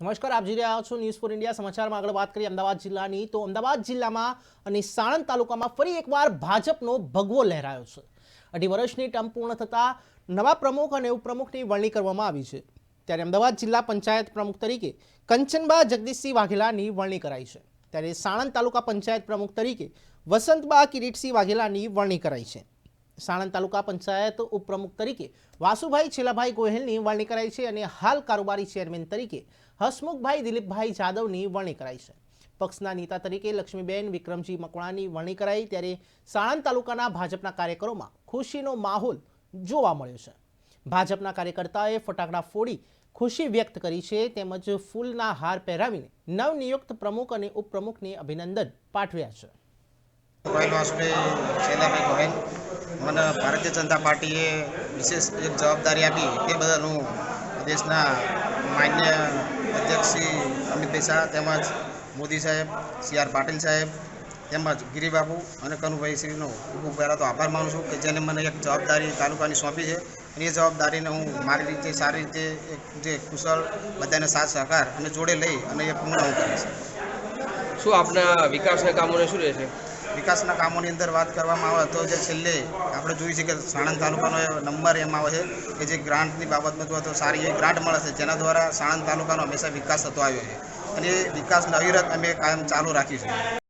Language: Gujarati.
નમસ્કાર, આપ જોઈ રહ્યા છો ન્યૂઝ ફોર ઇન્ડિયા. સમાચારમાં આગળ વાત કરીએ અમદાવાદ જિલ્લાની, તો અમદાવાદ જિલ્લામાં અને સાણંદ તાલુકામાં ફરી એકવાર ભાજપનો ભગવો લહેરાયો છે. 2.5 વર્ષની ટર્મ પૂર્ણ થતાં નવા પ્રમુખ અને ઉપપ્રમુખની વરણી કરવામાં આવી છે. ત્યારે અમદાવાદ જિલ્લા પંચાયત પ્રમુખ તરીકે કંચનબા જગદીશસિંહ વાઘેલાની વરણી કરાઈ છે. ત્યારે સાણંદ તાલુકા પંચાયત પ્રમુખ તરીકે વસંતબા કિરીટસિંહ વાઘેલાની વરણી કરાઈ છે. સાણંદ તાલુકા પંચાયત ઉપપ્રમુખ તરીકે વાસુભાઈ છેલાભાઈ ગોહિલની વરણી કરાઈ છે અને હાલ કારોબારી ચેરમેન તરીકે હસમુખભાઈ દિલીપભાઈ જાદવની વરણી કરાઈ છે. પક્ષના નેતા તરીકે લક્ષ્મીબેન વિક્રમજી મકવાણાની વરણી કરાઈ. ત્યારે સાણંદ તાલુકાના ભાજપના કાર્યકરોમાં ખુશીનો માહોલ જોવા મળ્યો છે. ભાજપના કાર્યકર્તાઓએ ફટાકડા ફોડી ખુશી વ્યક્ત કરી છે, તેમજ ફૂલના હાર પહેરાવીને નવનિયુક્ત પ્રમુખ અને ઉપપ્રમુખને અભિનંદન પાઠવ્યા છે. મને ભારતીય જનતા પાર્ટીએ વિશેષ એક જવાબદારી આપી તે બદલ હું દેશના માન્ય અધ્યક્ષ શ્રી અમિતભાઈ શાહ તેમજ મોદી સાહેબ, સી.આર. પાટીલ સાહેબ તેમજ ગિરિબાબુ અને કનુભાઈ શ્રીનો ખૂબ પહેલાં તો આભાર માનું છું કે જેને મને એક જવાબદારી તાલુકાની સોંપી છે અને એ જવાબદારીને હું મારી રીતે સારી રીતે જે કુશળ બધાને સાથ સહકાર અને જોડે લઈ અને એ પૂર્ણ હું કરીશ. શું આપના વિકાસના કામોને શું રહેશે? વિકાસના કામોની અંદર વાત કરવામાં આવે તો જે છેલ્લે આપણે જોયું છે કે સાણંદ તાલુકાનો નંબર એમાં આવે છે કે જે ગ્રાન્ટની બાબતમાં તો સારી એવી ગ્રાન્ટ મળે છે, જેના દ્વારા સાણંદ તાલુકાનો હંમેશા વિકાસ થતો આવ્યો છે અને એ વિકાસનો અવિરત અમે કાયમ ચાલુ રાખીશું.